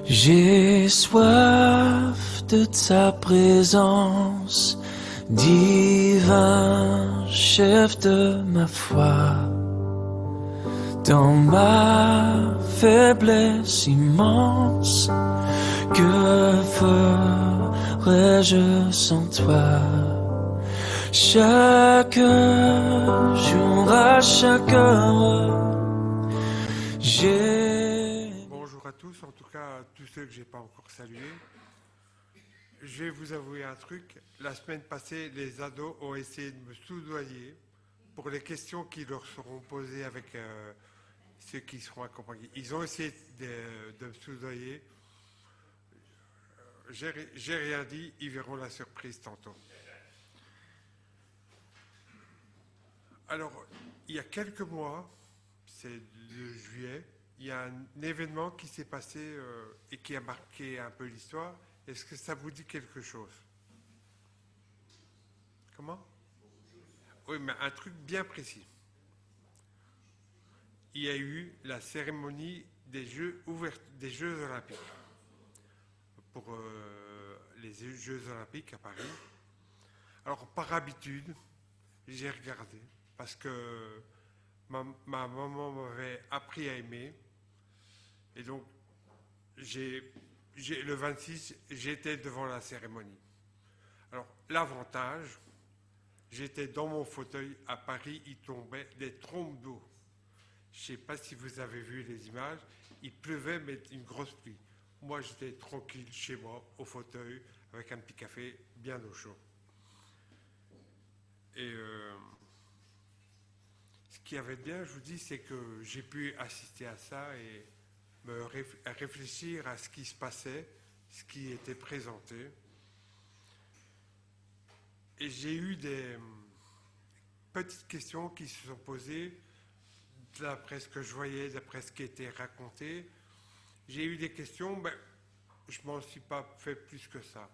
J'ai soif de ta présence, divin chef de ma foi. Dans ma faiblesse immense, que ferais-je sans toi? Chaque jour, à chaque heure, j'ai... Bonjour à tous, en tout cas à tous ceux que je n'ai pas encore salués. Je vais vous avouer un truc. La semaine passée, les ados ont essayé de me soudoyer pour les questions qui leur seront posées avec ceux qui seront accompagnés. Ils ont essayé de me soudoyer. J'ai rien dit, ils verront la surprise tantôt. Alors, il y a quelques mois, c'est le juillet, il y a un événement qui s'est passé et qui a marqué un peu l'histoire. Est-ce que ça vous dit quelque chose? Comment? Oui, mais un truc bien précis. Il y a eu la cérémonie des Jeux Olympiques pour les Jeux Olympiques à Paris. Alors, par habitude, j'ai regardé parce que ma maman m'avait appris à aimer. Et donc, le 26, j'étais devant la cérémonie. Alors, l'avantage, j'étais dans mon fauteuil. À Paris, il tombait des trombes d'eau. Je ne sais pas si vous avez vu les images. Il pleuvait, mais une grosse pluie. Moi, j'étais tranquille chez moi, au fauteuil, avec un petit café, bien au chaud. Et ce qui avait bien, je vous dis, c'est que j'ai pu assister à ça et à réfléchir à ce qui se passait, ce qui était présenté. Et j'ai eu des petites questions qui se sont posées, d'après ce que je voyais, d'après ce qui était raconté. J'ai eu des questions, ben, je ne m'en suis pas fait plus que ça.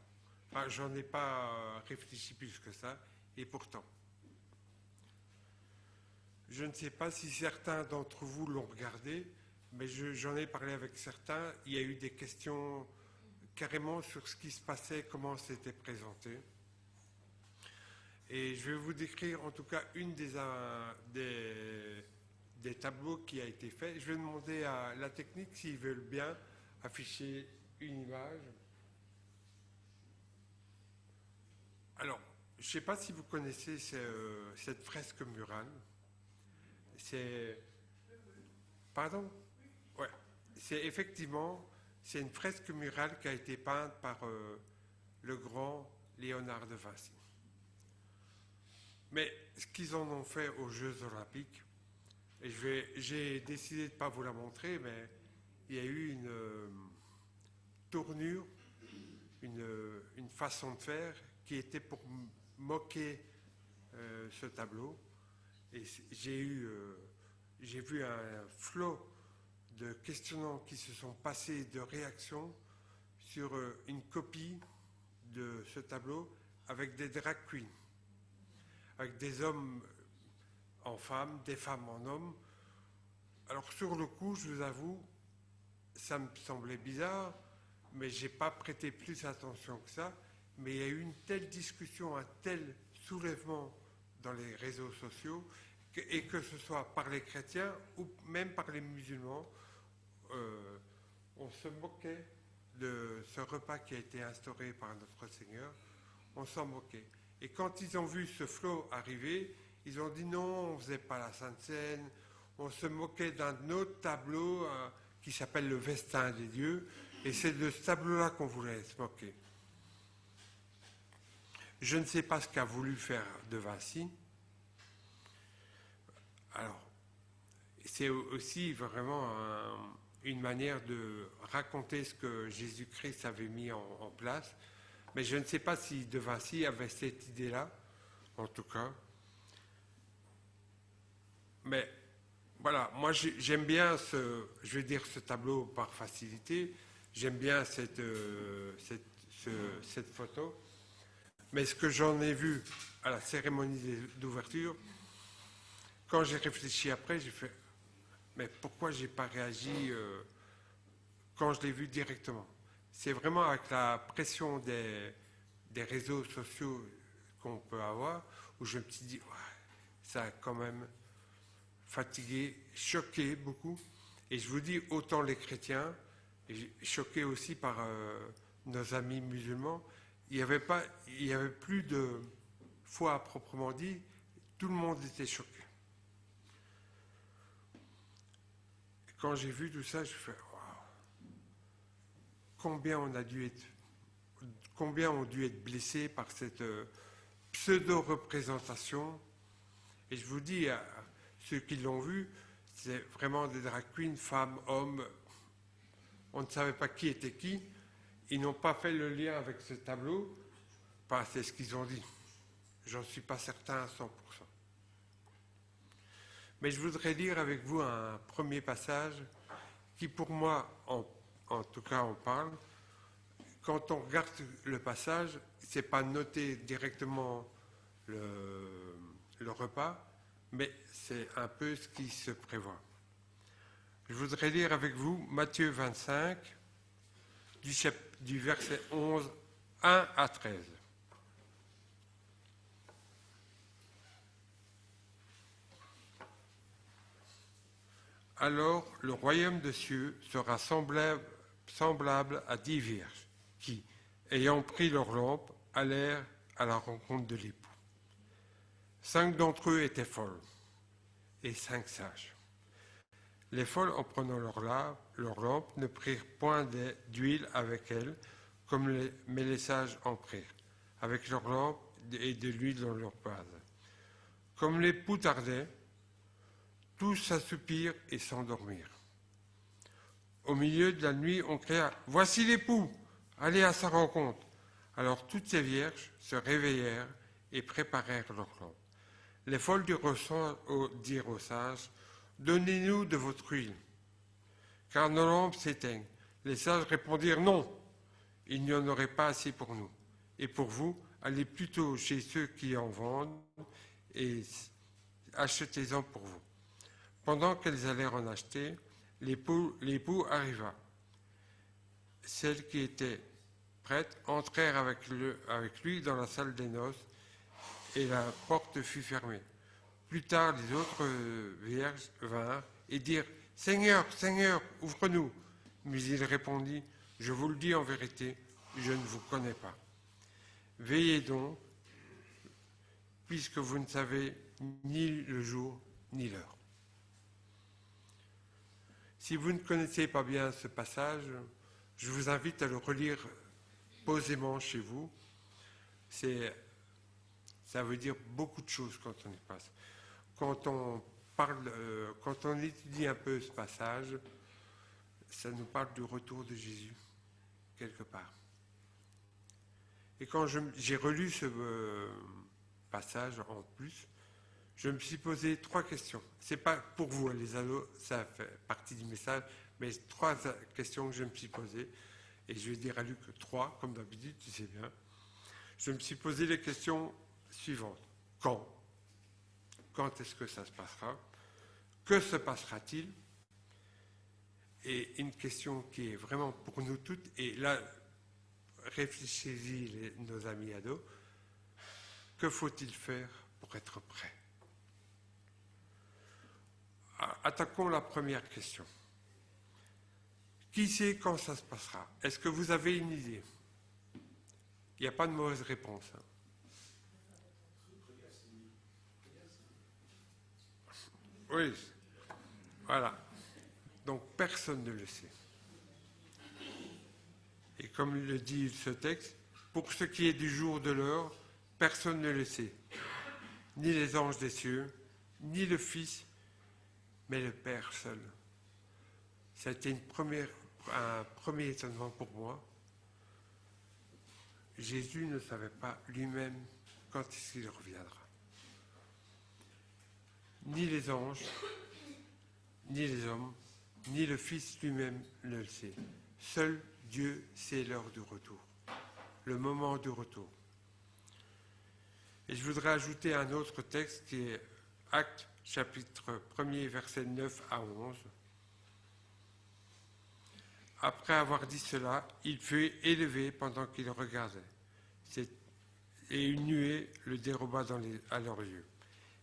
Enfin, j'en ai pas réfléchi plus que ça, et pourtant. Je ne sais pas si certains d'entre vous l'ont regardé, mais j'en ai parlé avec certains. Il y a eu des questions carrément sur ce qui se passait, comment c'était présenté. Et je vais vous décrire en tout cas une des tableaux qui a été fait. Je vais demander à la technique s'ils veulent bien afficher une image. Alors, je ne sais pas si vous connaissez cette fresque murale. Pardon? Ouais. C'est une fresque murale qui a été peinte par le grand Léonard de Vinci. Mais ce qu'ils en ont fait aux Jeux Olympiques, et j'ai décidé de ne pas vous la montrer, mais il y a eu une tournure, une façon de faire qui était pour moquer ce tableau. Et j'ai vu un flot de questionnements qui se sont passés, de réactions sur une copie de ce tableau avec des drag queens, avec des hommes en femmes, des femmes en hommes. Alors sur le coup, je vous avoue, ça me semblait bizarre, mais je n'ai pas prêté plus attention que ça. Mais il y a eu une telle discussion, un tel soulèvement dans les réseaux sociaux, et que ce soit par les chrétiens ou même par les musulmans, on se moquait de ce repas qui a été instauré par notre Seigneur, on s'en moquait. Et quand ils ont vu ce flot arriver, ils ont dit non, on ne faisait pas la Sainte Seine, on se moquait d'un autre tableau qui s'appelle le Vestin des dieux, et c'est de ce tableau-là qu'on voulait se moquer. Je ne sais pas ce qu'a voulu faire de Vinci. Alors, c'est aussi vraiment une manière de raconter ce que Jésus-Christ avait mis en place. Mais je ne sais pas si de Vinci avait cette idée-là, en tout cas. Mais voilà, moi j'aime bien je vais dire ce tableau par facilité, j'aime bien cette photo. Mais ce que j'en ai vu à la cérémonie d'ouverture, quand j'ai réfléchi après, j'ai fait, mais pourquoi j'ai pas réagi quand je l'ai vu directement. C'est vraiment avec la pression des réseaux sociaux qu'on peut avoir, où je me suis dit, ouais, ça a quand même fatigué, choqué beaucoup. Et je vous dis, autant les chrétiens, et choqué aussi par nos amis musulmans, il n'y avait plus de foi à proprement dit, tout le monde était choqué. Et quand j'ai vu tout ça, je fais, waouh, combien ont dû être blessés par cette pseudo-représentation. Et je vous dis, ceux qui l'ont vu, c'est vraiment des drag queens, femmes, hommes. On ne savait pas qui était qui. Ils n'ont pas fait le lien avec ce tableau. Enfin, c'est ce qu'ils ont dit. J'en suis pas certain à 100%. Mais je voudrais lire avec vous un premier passage qui, pour moi, en tout cas, en parle. Quand on regarde le passage, c'est pas noter directement le repas, mais c'est un peu ce qui se prévoit. Je voudrais lire avec vous Matthieu 25, du verset 11, 1 à 13. Alors le royaume des cieux sera semblable à 10 vierges qui, ayant pris leur lampe, allèrent à la rencontre de l'époux. 5 d'entre eux étaient folles et 5 sages. Les folles, en prenant leur lampe, ne prirent point d'huile avec elles, mais les sages en prirent, avec leur lampe et de l'huile dans leur base. Comme l'époux tardait, tous s'assoupirent et s'endormirent. Au milieu de la nuit, on cria « Voici l'époux, allez à sa rencontre !» Alors toutes ces vierges se réveillèrent et préparèrent leurs lampes. Les folles dirent aux sages « Donnez-nous de votre huile, car nos lampes s'éteignent. » Les sages répondirent « Non, il n'y en aurait pas assez pour nous. Et pour vous, allez plutôt chez ceux qui en vendent et achetez-en pour vous. » Pendant qu'elles allèrent en acheter, l'époux arriva. Celles qui étaient prêtes entrèrent avec lui dans la salle des noces et la porte fut fermée. Plus tard, les autres vierges vinrent et dirent « Seigneur, Seigneur, ouvre-nous !» Mais il répondit « Je vous le dis en vérité, je ne vous connais pas. Veillez donc, puisque vous ne savez ni le jour ni l'heure. » Si vous ne connaissez pas bien ce passage, je vous invite à le relire posément chez vous. Ça veut dire beaucoup de choses quand on y passe. Quand on étudie un peu ce passage, ça nous parle du retour de Jésus, quelque part. Et quand j'ai relu ce passage en plus, je me suis posé 3 questions. Ce n'est pas pour vous, les ados, ça fait partie du message, mais 3 questions que je me suis posées. Et je vais dire à Luc 3, comme d'habitude, tu sais bien. Je me suis posé les questions suivantes. Quand ? Quand est-ce que ça se passera ? Que se passera-t-il ? Et une question qui est vraiment pour nous toutes, et là, réfléchissez-y, nos amis ados, que faut-il faire pour être prêt ? Attaquons la première question. Qui sait quand ça se passera ? Est-ce que vous avez une idée ? Il n'y a pas de mauvaise réponse. Oui, voilà. Donc personne ne le sait. Et comme le dit ce texte, pour ce qui est du jour de l'heure, personne ne le sait. Ni les anges des cieux, ni le Fils, mais le Père seul. Ça a été un premier étonnement pour moi. Jésus ne savait pas lui-même quand est-ce qu'il reviendra. Ni les anges, ni les hommes, ni le Fils lui-même ne le sait. Seul Dieu sait l'heure du retour, le moment du retour. Et je voudrais ajouter un autre texte qui est Actes, chapitre 1er, versets 9 à 11. Après avoir dit cela, il fut élevé pendant qu'il regardait. Et une nuée le déroba à leurs yeux.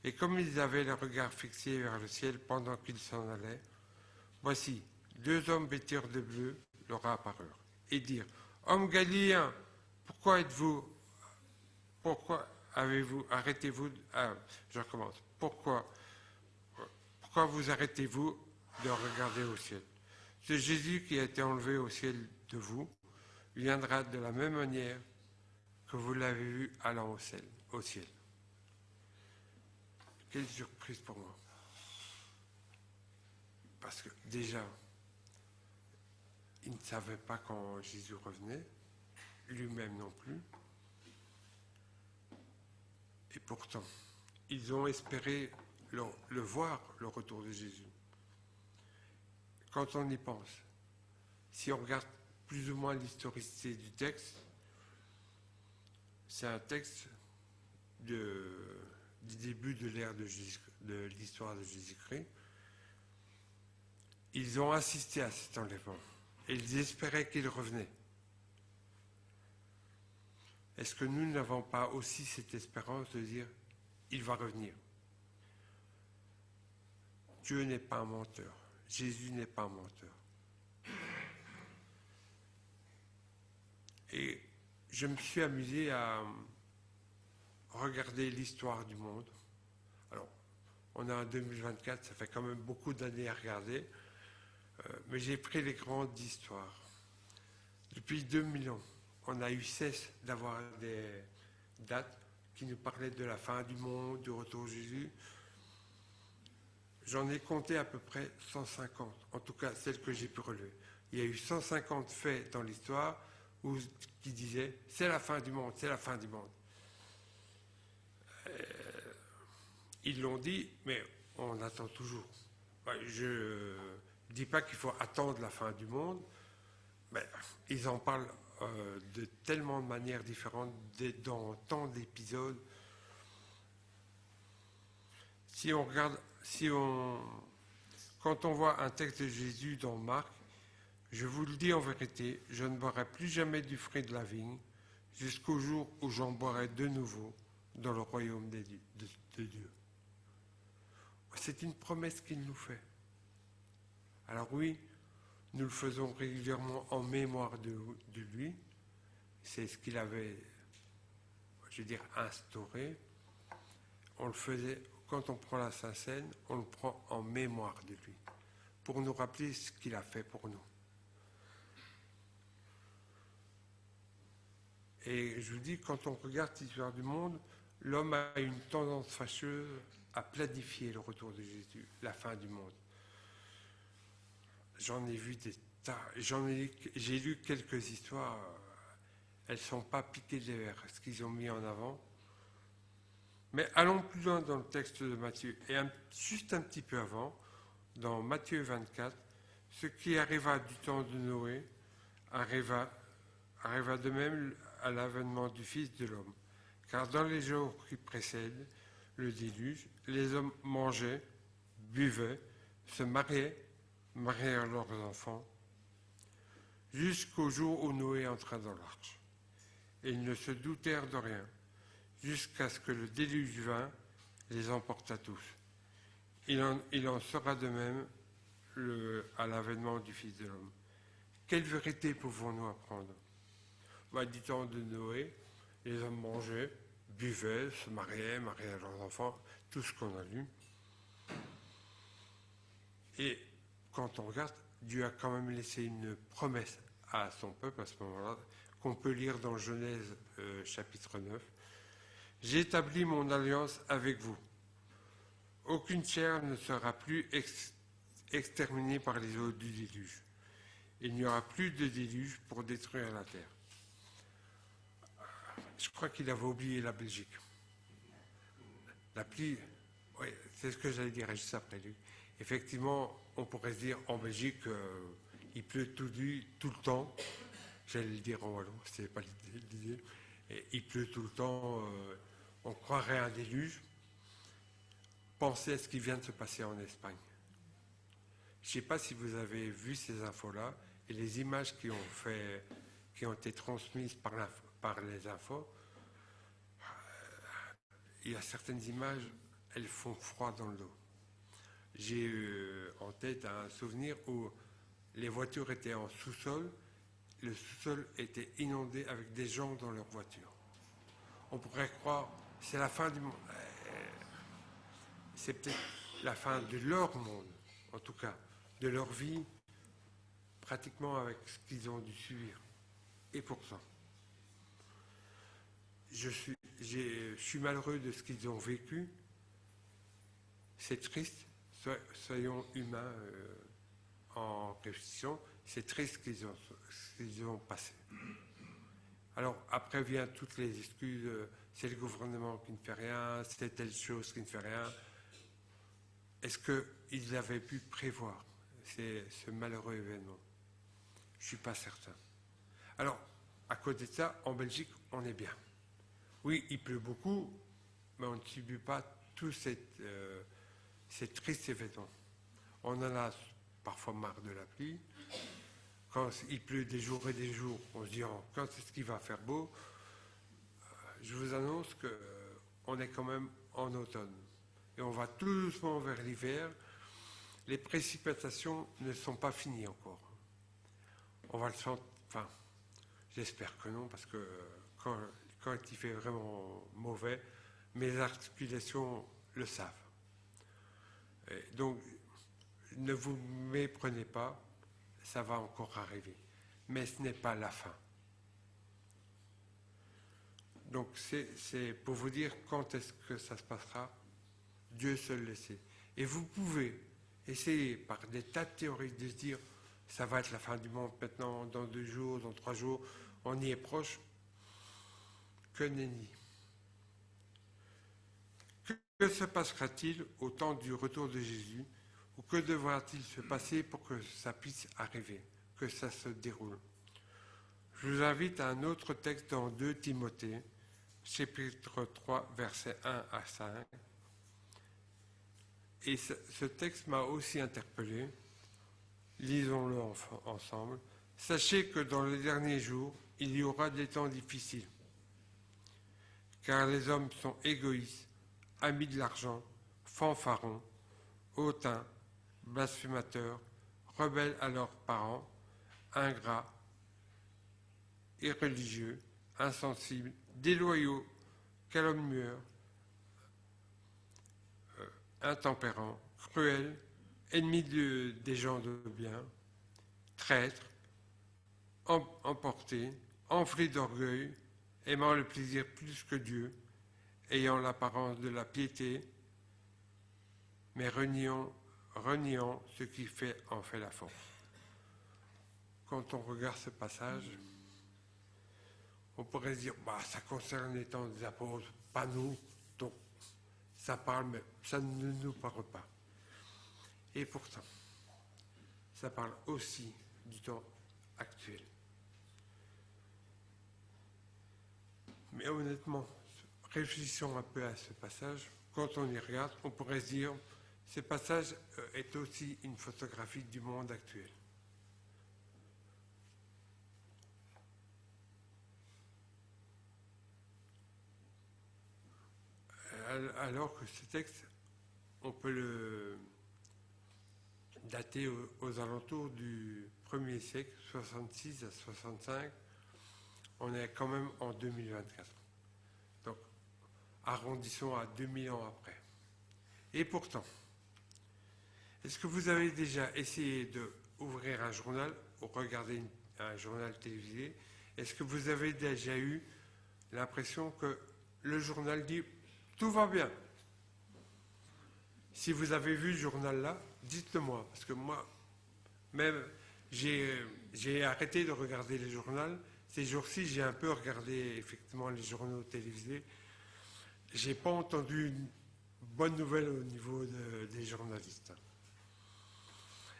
Et comme ils avaient le regard fixé vers le ciel pendant qu'ils s'en allaient, voici, 2 hommes vêtus de bleu leur apparurent et dirent, Hommes galiléens, pourquoi arrêtez-vous, je recommence, pourquoi vous arrêtez-vous de regarder au ciel? Ce Jésus qui a été enlevé au ciel de vous viendra de la même manière que vous l'avez vu allant au ciel. Quelle surprise pour moi. Parce que déjà, ils ne savaient pas quand Jésus revenait, lui-même non plus. Et pourtant, ils ont espéré le voir, le retour de Jésus. Quand on y pense, si on regarde plus ou moins l'historicité du texte, c'est un texte du début de l'ère de l'histoire de Jésus-Christ. Ils ont assisté à cet enlèvement et ils espéraient qu'il revenait. Est-ce que nous n'avons pas aussi cette espérance de dire il va revenir? Dieu n'est pas un menteur. Jésus n'est pas un menteur. Et je me suis amusé à regarder l'histoire du monde. Alors, on est en 2024, ça fait quand même beaucoup d'années à regarder, mais j'ai pris les grandes histoires. Depuis 2000 ans, on a eu cesse d'avoir des dates qui nous parlaient de la fin du monde, du retour de Jésus. J'en ai compté à peu près 150, en tout cas celles que j'ai pu relever. Il y a eu 150 faits dans l'histoire qui disaient « c'est la fin du monde, c'est la fin du monde ». Ils l'ont dit, mais on attend toujours. Je ne dis pas qu'il faut attendre la fin du monde, mais ils en parlent de tellement de manières différentes, dans tant d'épisodes. Quand on voit un texte de Jésus dans Marc, je vous le dis en vérité, je ne boirai plus jamais du fruit de la vigne jusqu'au jour où j'en boirai de nouveau dans le royaume de Dieu. C'est une promesse qu'il nous fait. Alors oui, nous le faisons régulièrement en mémoire de lui. C'est ce qu'il avait, je veux dire, instauré. On le faisait, quand on prend la Sainte-Seine, on le prend en mémoire de lui, pour nous rappeler ce qu'il a fait pour nous. Et je vous dis, quand on regarde l'histoire du monde, l'homme a une tendance fâcheuse à planifier le retour de Jésus, la fin du monde. J'en ai vu des tas, j'ai lu quelques histoires, elles ne sont pas piquées des vers, ce qu'ils ont mis en avant. Mais allons plus loin dans le texte de Matthieu, et juste un petit peu avant, dans Matthieu 24, ce qui arriva du temps de Noé arriva de même à l'avènement du Fils de l'homme. Car dans les jours qui précèdent le déluge, les hommes mangeaient, buvaient, se mariaient leurs enfants, jusqu'au jour où Noé entra dans l'arche. Et ils ne se doutèrent de rien, jusqu'à ce que le déluge vint, les emporta tous. Il en sera de même à l'avènement du Fils de l'homme. Quelle vérité pouvons-nous apprendre? Du temps de Noé, les hommes mangeaient, buvaient, se mariaient leurs enfants, tout ce qu'on a lu. Et quand on regarde, Dieu a quand même laissé une promesse à son peuple à ce moment-là, qu'on peut lire dans Genèse chapitre 9. « J'ai établi mon alliance avec vous. Aucune chair ne sera plus exterminée par les eaux du déluge. Il n'y aura plus de déluge pour détruire la terre. » Je crois qu'il avait oublié la Belgique. La pluie, oui, c'est ce que j'allais dire juste après lui. Effectivement, on pourrait se dire en Belgique, il pleut tout le temps. J'allais le dire en wallon, ce n'était pas l'idée. Et il pleut tout le temps, on croirait un déluge. Pensez à ce qui vient de se passer en Espagne. Je ne sais pas si vous avez vu ces infos-là. et les images qui ont été transmises par les infos, il y a certaines images, elles font froid dans le dos. J'ai eu en tête un souvenir où les voitures étaient en sous-sol, le sous-sol était inondé avec des gens dans leurs voitures. On pourrait croire c'est la fin du monde. C'est peut-être la fin de leur monde, en tout cas, de leur vie, pratiquement avec ce qu'ils ont dû subir. Et pourtant, je suis malheureux de ce qu'ils ont vécu. C'est triste, soyons humains en réflexion, c'est triste ce qu'ils ont passé. Alors après viennent toutes les excuses, c'est le gouvernement qui ne fait rien, c'est telle chose qui ne fait rien. Est-ce qu'ils avaient pu prévoir ce malheureux événement? Je ne suis pas certain. Alors, à côté de ça, en Belgique, on est bien. Oui, il pleut beaucoup, mais on ne subit pas tous ces tristes événements. On en a parfois marre de la pluie. Quand il pleut des jours et des jours, on se dit quand est-ce qu'il va faire beau? Je vous annonce qu'on est quand même en automne. Et on va tout doucement vers l'hiver. Les précipitations ne sont pas finies encore. On va le sentir, enfin, j'espère que non, parce que quand il fait vraiment mauvais, mes articulations le savent. Et donc, ne vous méprenez pas, ça va encore arriver. Mais ce n'est pas la fin. Donc, c'est pour vous dire quand est-ce que ça se passera, Dieu seul le sait. Et vous pouvez essayer par des tas de théories de se dire ça va être la fin du monde maintenant, dans 2 jours, dans 3 jours, on y est proche. Que nenni. Que se passera-t-il au temps du retour de Jésus, ou que devra-t-il se passer pour que ça puisse arriver, que ça se déroule? Je vous invite à un autre texte dans 2 Timothée, chapitre 3, versets 1 à 5. Et ce texte m'a aussi interpellé. Lisons-le ensemble. Sachez que dans les derniers jours, il y aura des temps difficiles, car les hommes sont égoïstes, amis de l'argent, fanfarons, hautains, blasphémateurs, rebelles à leurs parents, ingrats, irréligieux, insensibles, déloyaux, calomnieurs, intempérants, cruels, ennemis des gens de bien, traîtres, emportés, enflés d'orgueil, aimant le plaisir plus que Dieu, ayant l'apparence de la piété, mais reniant ce qui en fait la force. Quand on regarde ce passage, on pourrait se dire, ça concerne les temps des apôtres, pas nous, donc ça parle, mais ça ne nous parle pas. Et pourtant, ça parle aussi du temps actuel. Mais honnêtement, réfléchissons un peu à ce passage. Quand on y regarde, on pourrait se dire, ce passage est aussi une photographie du monde actuel. Alors que ce texte, on peut le dater aux alentours du 1er siècle, 66 à 65, on est quand même en 2024. Donc, arrondissons à 2000 ans après. Et pourtant, est-ce que vous avez déjà essayé d'ouvrir un journal ou regarder un journal télévisé? Est-ce que vous avez déjà eu l'impression que le journal dit « tout va bien ». Si vous avez vu le journal là, dites-le moi, parce que moi, même, j'ai arrêté de regarder les journaux. Ces jours-ci, j'ai un peu regardé effectivement les journaux télévisés. J'ai pas entendu une bonne nouvelle au niveau des journalistes.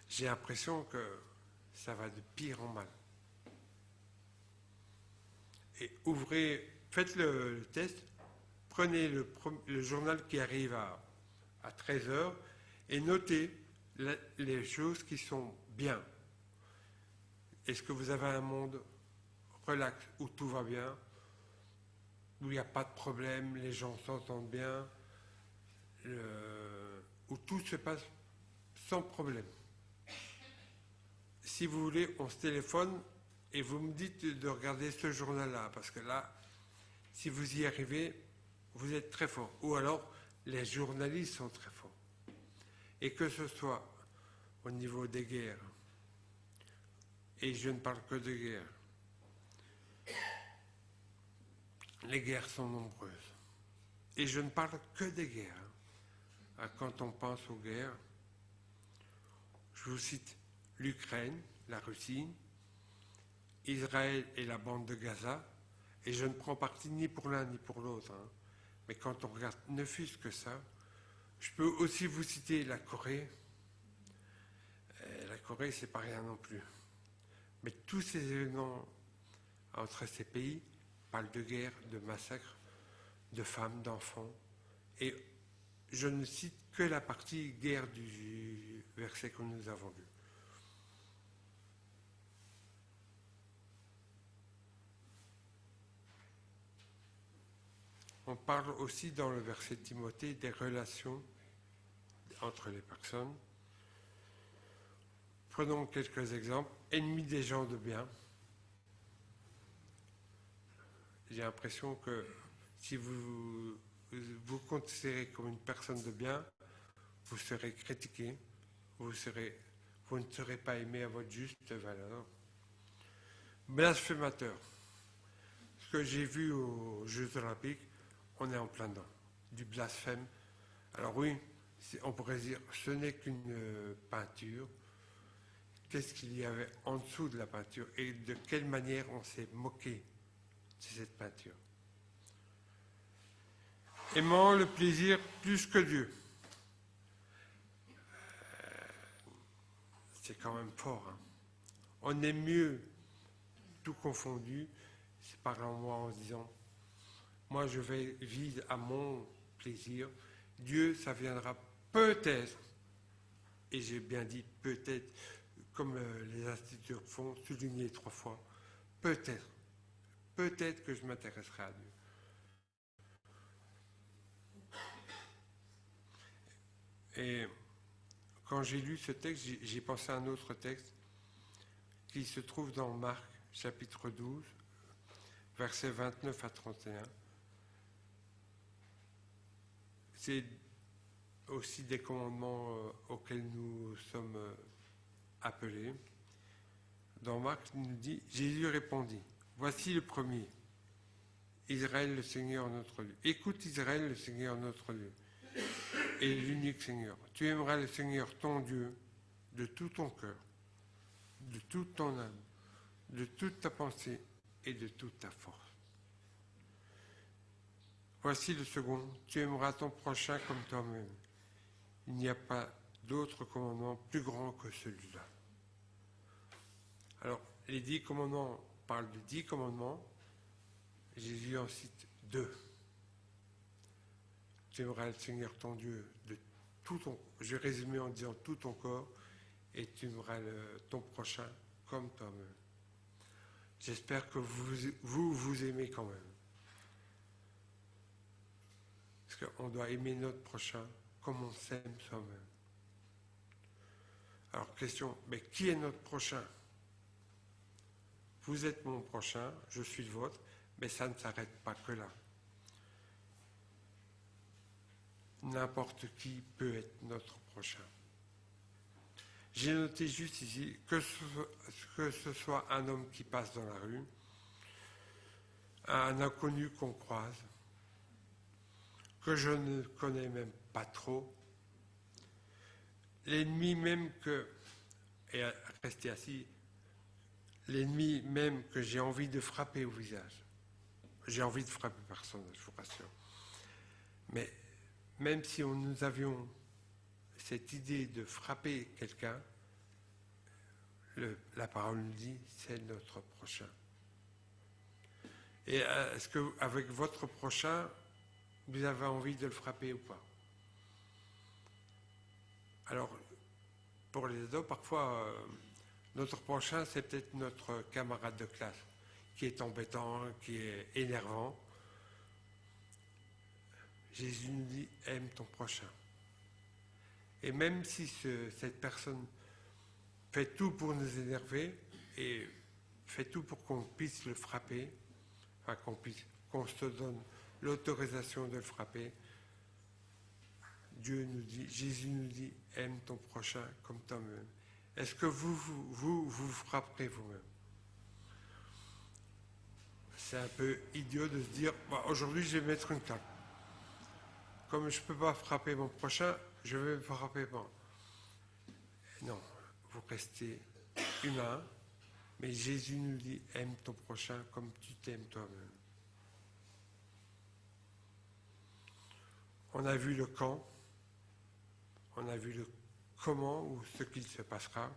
J'ai l'impression que ça va de pire en mal. Et faites le test, prenez le journal qui arrive à 13h et notez les choses qui sont bien. Est-ce que vous avez un monde relax, où tout va bien, où il n'y a pas de problème, les gens s'entendent bien, où tout se passe sans problème? Si vous voulez, on se téléphone et vous me dites de regarder ce journal-là, parce que là, si vous y arrivez, vous êtes très fort. Ou alors, les journalistes sont très forts. Et que ce soit au niveau des guerres, et je ne parle que de guerres, les guerres sont nombreuses. Et je ne parle que des guerres. Quand on pense aux guerres, je vous cite l'Ukraine, la Russie, Israël et la bande de Gaza, et je ne prends parti ni pour l'un ni pour l'autre. Mais quand on regarde ne fût-ce que ça, je peux aussi vous citer la Corée. La Corée, c'est pas rien non plus. Mais tous ces événements entre ces pays parlent de guerre, de massacres, de femmes, d'enfants. Et je ne cite que la partie guerre du verset que nous avons lu. On parle aussi dans le verset de Timothée des relations entre les personnes. Prenons quelques exemples. Ennemis des gens de bien. J'ai l'impression que si vous vous considérez comme une personne de bien, vous serez critiqué, vous ne serez pas aimé à votre juste valeur. Blasphémateur. Ce que j'ai vu aux Jeux Olympiques, on est en plein dedans. Du blasphème. Alors oui, on pourrait dire, ce n'est qu'une peinture. Qu'est-ce qu'il y avait en dessous de la peinture et de quelle manière on s'est moqué de cette peinture? Aimant le plaisir plus que Dieu. C'est quand même fort. On aime mieux tout confondu, c'est par en moi en se disant, moi je vais vivre à mon plaisir, Dieu ça viendra peut-être, et j'ai bien dit peut-être, comme les instituteurs font, souligner 3 fois, peut-être que je m'intéresserai à Dieu. Et quand j'ai lu ce texte, j'ai pensé à un autre texte qui se trouve dans Marc, chapitre 12, versets 29 à 31. C'est aussi des commandements auxquels nous sommes appelés. Dans Marc, il nous dit, Jésus répondit, voici le premier, Israël le Seigneur notre Dieu. Écoute Israël le Seigneur notre Dieu, et l'unique Seigneur. Tu aimeras le Seigneur ton Dieu de tout ton cœur, de toute ton âme, de toute ta pensée et de toute ta force. Voici le second, tu aimeras ton prochain comme toi-même. Il n'y a pas d'autre commandement plus grand que celui-là. Alors, les 10 commandements parlent de 10 commandements. Jésus en cite 2. Tu aimeras le Seigneur ton Dieu de tout ton... Je vais résumer en disant tout ton corps, et tu aimeras ton prochain comme toi-même. J'espère que vous aimez quand même. Parce qu'on doit aimer notre prochain comme on s'aime soi-même. Alors, question, mais qui est notre prochain? Vous êtes mon prochain, je suis le vôtre, mais ça ne s'arrête pas que là. N'importe qui peut être notre prochain. J'ai noté juste ici que ce soit un homme qui passe dans la rue, un inconnu qu'on croise, que je ne connais même pas trop, l'ennemi même que, et restez assis, l'ennemi même que j'ai envie de frapper au visage. J'ai envie de frapper personne, je vous rassure. Mais même si nous avions cette idée de frapper quelqu'un, la parole nous dit, c'est notre prochain. Et est-ce qu'avec votre prochain, vous avez envie de le frapper ou pas? Alors, pour les ados, parfois, Notre prochain, c'est peut-être notre camarade de classe, qui est embêtant, qui est énervant. Jésus nous dit, aime ton prochain. Et même si cette personne fait tout pour nous énerver et fait tout pour qu'on puisse le frapper, enfin qu'on se donne l'autorisation de le frapper, Dieu nous dit, Jésus nous dit, aime ton prochain comme toi-même. Est-ce que vous frapperez vous-même? C'est un peu idiot de se dire, bah, aujourd'hui je vais mettre une claque. Comme je ne peux pas frapper mon prochain, je vais me frapper moi. Non, vous restez humain, mais Jésus nous dit, aime ton prochain comme tu t'aimes toi-même. On a vu le quand, on a vu le comment ou ce qu'il se passera.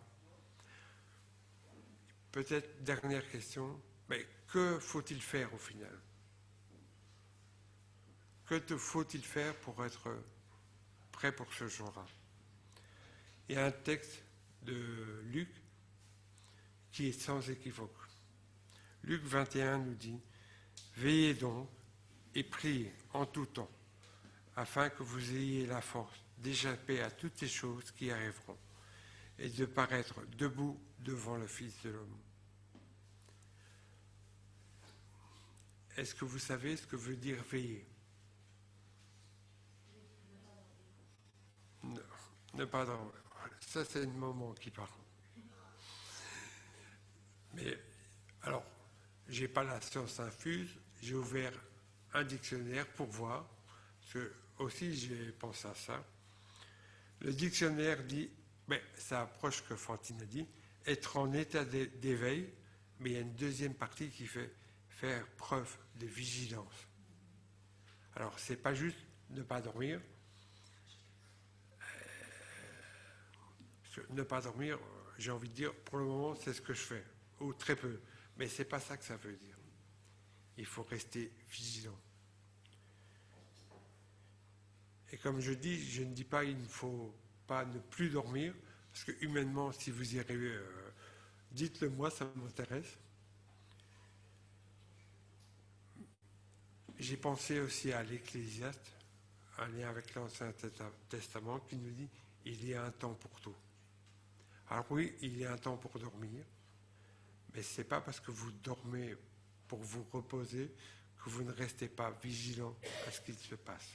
Peut-être dernière question, mais que faut-il faire au final? Que faut-il faire pour être prêt pour ce jour-là? Il y a un texte de Luc qui est sans équivoque. Luc 21 nous dit, veillez donc et priez en tout temps, afin que vous ayez la force d'échapper à toutes ces choses qui arriveront et de paraître debout devant le Fils de l'homme. Est-ce que vous savez ce que veut dire veiller? Non, ne pas dormir. Ça, c'est le moment qui parle. Mais, alors, j'ai pas la science infuse, j'ai ouvert un dictionnaire pour voir, parce que aussi j'ai pensé à ça. Le dictionnaire dit, mais ça approche que Fantine a dit, être en état d'éveil, mais il y a une deuxième partie qui fait faire preuve de vigilance. Alors, c'est pas juste ne pas dormir. Ne pas dormir, j'ai envie de dire, pour le moment, c'est ce que je fais, ou très peu. Mais c'est pas ça que ça veut dire. Il faut rester vigilant. Et comme je dis, je ne dis pas qu'il ne faut pas ne plus dormir, parce que humainement, si vous y arrivez, dites-le moi, ça m'intéresse. J'ai pensé aussi à l'Ecclésiaste, un lien avec l'Ancien Testament, qui nous dit il y a un temps pour tout. Alors oui, il y a un temps pour dormir, mais ce n'est pas parce que vous dormez pour vous reposer que vous ne restez pas vigilant à ce qu'il se passe.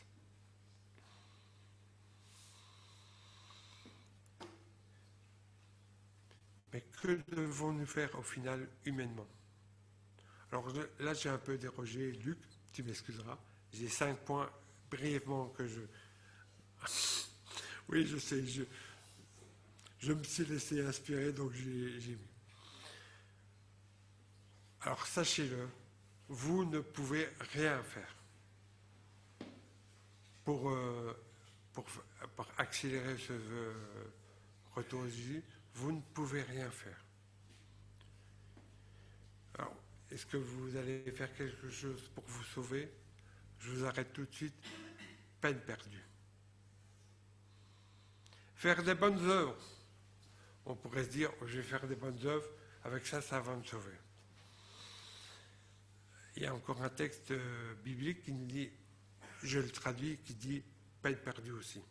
Mais que devons-nous faire au final humainement? Alors là, j'ai un peu dérogé, Luc, tu m'excuseras. J'ai 5 points brièvement que je... Oui, je sais, je me suis laissé inspirer, donc j'ai mis. Alors sachez-le, vous ne pouvez rien faire pour accélérer ce retour à Jésus. Vous ne pouvez rien faire. Alors, est-ce que vous allez faire quelque chose pour vous sauver? Je vous arrête tout de suite. Peine perdue. Faire des bonnes œuvres. On pourrait se dire, je vais faire des bonnes œuvres, avec ça, ça va me sauver. Il y a encore un texte biblique qui nous dit, je le traduis, qui dit peine perdue aussi.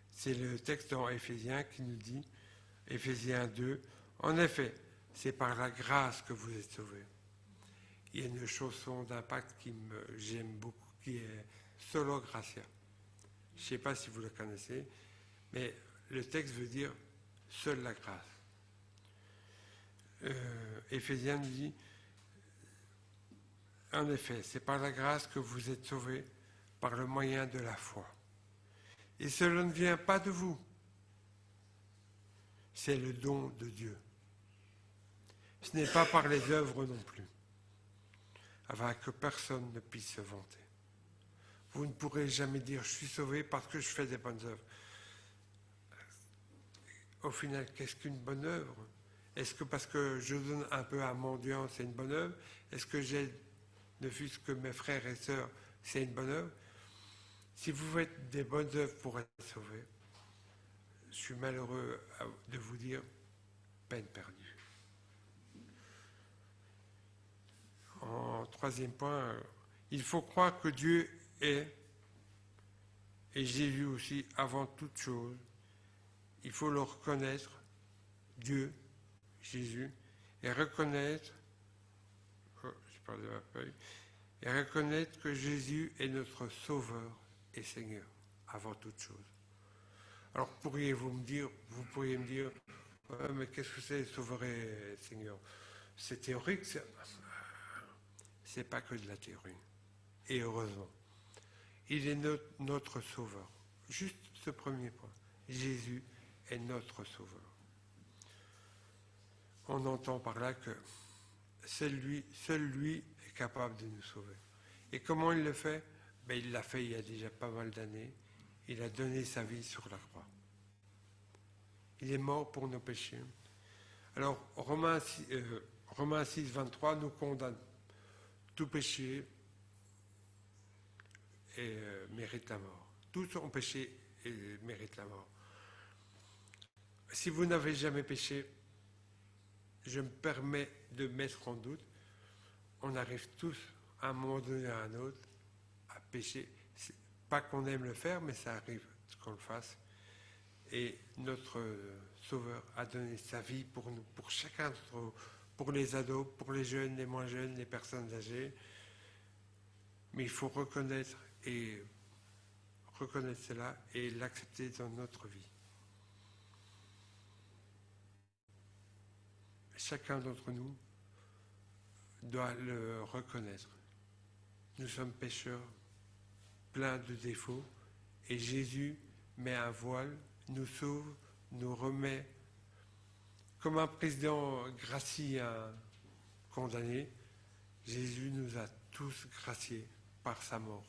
C'est le texte en Éphésiens qui nous dit, Éphésiens 2, en effet, c'est par la grâce que vous êtes sauvés. Il y a une chanson d'impact j'aime beaucoup, qui est Solo Gracia. Je ne sais pas si vous le connaissez, mais le texte veut dire seule la grâce. Éphésiens nous dit, en effet, c'est par la grâce que vous êtes sauvés, par le moyen de la foi. Et cela ne vient pas de vous. C'est le don de Dieu. Ce n'est pas par les œuvres non plus, afin que personne ne puisse se vanter. Vous ne pourrez jamais dire « je suis sauvé parce que je fais des bonnes œuvres ». Au final, qu'est-ce qu'une bonne œuvre? Est-ce que parce que je donne un peu à mendiant, c'est une bonne œuvre? Est-ce que j'aide ne fût-ce que mes frères et sœurs, c'est une bonne œuvre? Si vous faites des bonnes œuvres pour être sauvé, je suis malheureux de vous dire, peine perdue. En troisième point, il faut croire que Dieu est, et Jésus aussi, avant toute chose. Il faut le reconnaître, Dieu, Jésus, et reconnaître, je parle de ma feuille, et reconnaître que Jésus est notre Sauveur et Seigneur, avant toute chose. Alors vous pourriez me dire, ouais, mais qu'est-ce que c'est Sauveur et Seigneur? C'est théorique, c'est pas que de la théorie. Et heureusement, il est notre Sauveur. Juste ce premier point. Jésus est notre Sauveur. On entend par là que seul lui est capable de nous sauver. Et comment il le fait? Il l'a fait il y a déjà pas mal d'années. Il a donné sa vie sur la croix. Il est mort pour nos péchés. Alors, Romains 6, 23 nous condamne. Tout péché mérite la mort. Tous ont péché et méritent la mort. Si vous n'avez jamais péché, je me permets de mettre en doute, on arrive tous, à un moment donné à un autre, à pécher. C'est pas qu'on aime le faire, mais ça arrive qu'on le fasse. Et notre Sauveur a donné sa vie pour nous, pour chacun d'entre nous, pour les ados, pour les jeunes, les moins jeunes, les personnes âgées. Mais il faut reconnaître cela et l'accepter dans notre vie. Chacun d'entre nous doit le reconnaître. Nous sommes pécheurs, pleins de défauts, et Jésus met un voile, nous sauve, nous remet, comme un président gracie un condamné. Jésus nous a tous graciés par sa mort.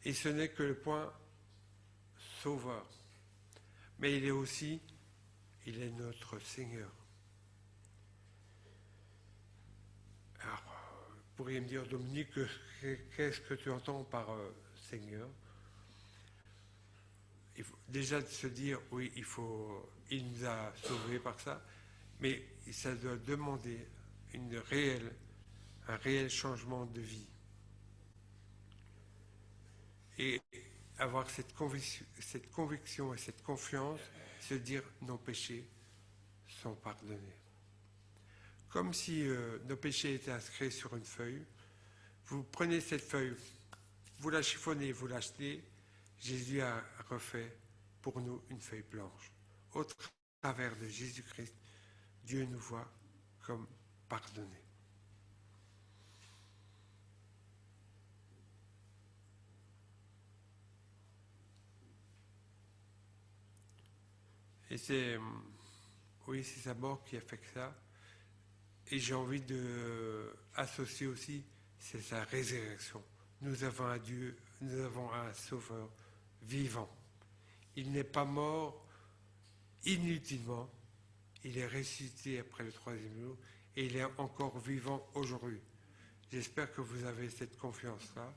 Et ce n'est que le point sauveur, mais il est notre Seigneur. Alors, vous pourriez me dire, Dominique, qu'est-ce que tu entends par Seigneur? Il faut déjà se dire, oui, il nous a sauvés par ça, mais ça doit demander un réel changement de vie. Et avoir cette conviction et cette confiance, se dire nos péchés sont pardonnés. Comme si nos péchés étaient inscrits sur une feuille. Vous prenez cette feuille, vous la chiffonnez, vous l'achetez. Jésus a refait pour nous une feuille blanche. Au travers de Jésus-Christ, Dieu nous voit comme pardonnés. Et c'est sa mort qui a fait que ça. Et j'ai envie d'associer aussi, c'est sa résurrection. Nous avons un Dieu, nous avons un Sauveur vivant. Il n'est pas mort inutilement, il est ressuscité après le troisième jour et il est encore vivant aujourd'hui. J'espère que vous avez cette confiance-là,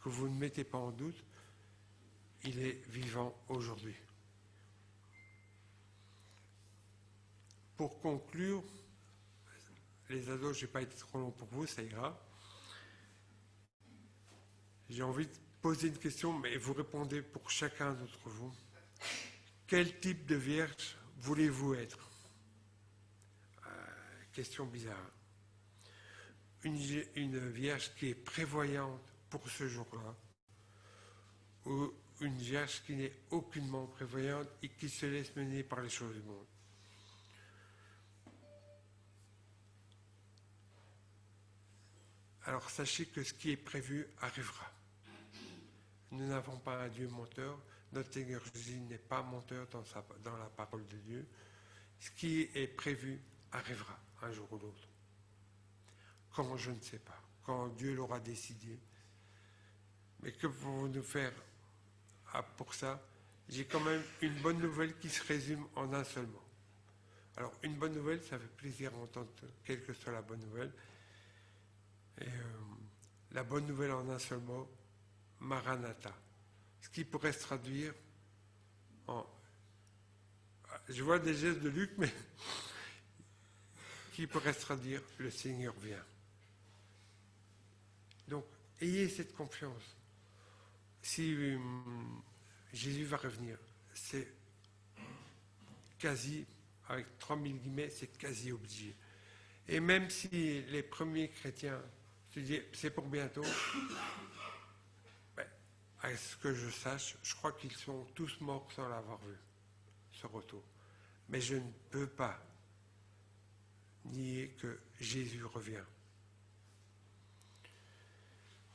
que vous ne mettez pas en doute, il est vivant aujourd'hui. Pour conclure, les ados, je n'ai pas été trop long pour vous, ça ira. J'ai envie de poser une question, mais vous répondez pour chacun d'entre vous. Quel type de vierge voulez-vous être? Question bizarre. Une vierge qui est prévoyante pour ce jour-là, ou une vierge qui n'est aucunement prévoyante et qui se laisse mener par les choses du monde? Alors sachez que ce qui est prévu arrivera. Nous n'avons pas un Dieu menteur. Notre Seigneur Jésus n'est pas menteur dans la parole de Dieu. Ce qui est prévu arrivera un jour ou l'autre. Quand, je ne sais pas. Quand Dieu l'aura décidé. Mais que pouvons-nous faire pour ça? J'ai quand même une bonne nouvelle qui se résume en un seul mot. Alors, une bonne nouvelle, ça fait plaisir à entendre, quelle que soit la bonne nouvelle. Et la bonne nouvelle en un seul mot, Maranatha. Ce qui pourrait se traduire je vois des gestes de Luc, mais qui pourrait se dire le Seigneur vient. Donc, ayez cette confiance. Si Jésus va revenir, c'est quasi, avec 3000 guillemets, c'est quasi obligé. Et même si les premiers chrétiens se disent c'est pour bientôt, ben, à ce que je sache, je crois qu'ils sont tous morts sans l'avoir vu, ce retour. Mais je ne peux pas nier que Jésus revient.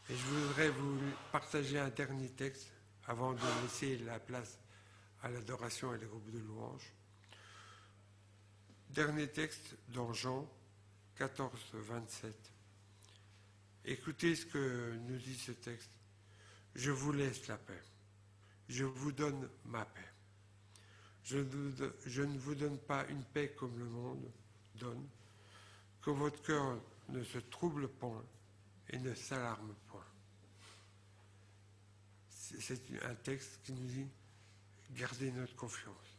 Et je voudrais vous partager un dernier texte avant de laisser la place à l'adoration et les groupes de louanges. Dernier texte dans Jean 14, 27. Écoutez ce que nous dit ce texte. Je vous laisse la paix. Je vous donne ma paix. Je ne vous donne pas une paix comme le monde donne. Que votre cœur ne se trouble point et ne s'alarme point. C'est un texte qui nous dit gardez notre confiance.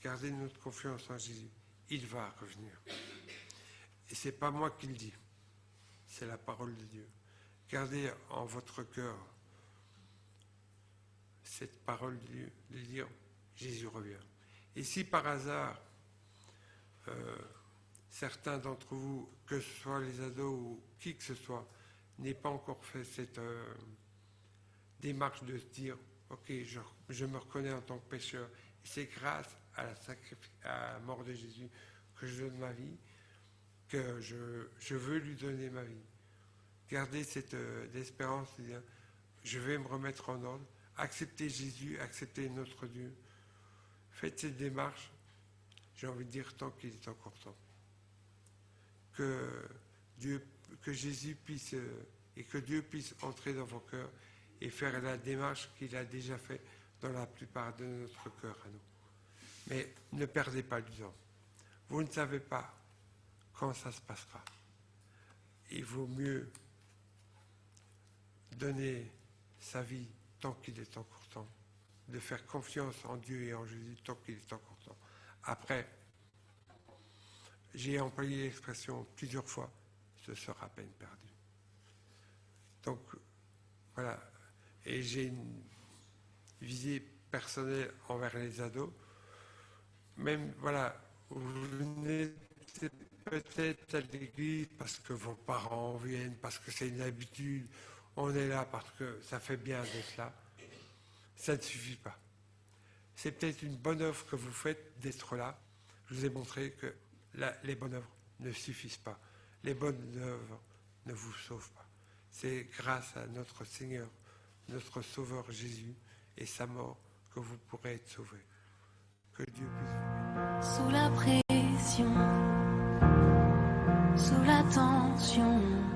Gardez notre confiance en Jésus. Il va revenir. Et ce n'est pas moi qui le dis. C'est la parole de Dieu. Gardez en votre cœur cette parole de Dieu, de dire Jésus revient. Et si par hasard, certains d'entre vous, que ce soit les ados ou qui que ce soit, n'aient pas encore fait cette démarche de se dire ok, je me reconnais en tant que pécheur, et c'est grâce à la mort de Jésus que je donne ma vie, que je veux lui donner ma vie. Gardez cette espérance de dire je vais me remettre en ordre, accepter Jésus, accepter notre Dieu. Faites cette démarche, j'ai envie de dire tant qu'il est encore temps. Que Jésus puisse et que Dieu puisse entrer dans vos cœurs et faire la démarche qu'il a déjà fait dans la plupart de notre cœur à nous. Mais ne perdez pas du temps. Vous ne savez pas quand ça se passera. Il vaut mieux donner sa vie tant qu'il est encore temps, de faire confiance en Dieu et en Jésus tant qu'il est encore temps. Après, j'ai employé l'expression plusieurs fois, ce sera peine perdue. Donc, voilà. Et j'ai une visée personnelle envers les ados. Même, voilà, vous venez peut-être à l'église parce que vos parents viennent, parce que c'est une habitude, on est là parce que ça fait bien d'être là. Ça ne suffit pas. C'est peut-être une bonne œuvre que vous faites d'être là. Je vous ai montré que les bonnes œuvres ne suffisent pas. Les bonnes œuvres ne vous sauvent pas. C'est grâce à notre Seigneur, notre Sauveur Jésus et sa mort que vous pourrez être sauvés. Que Dieu puisse vous bénir. Sous la pression, sous la tension.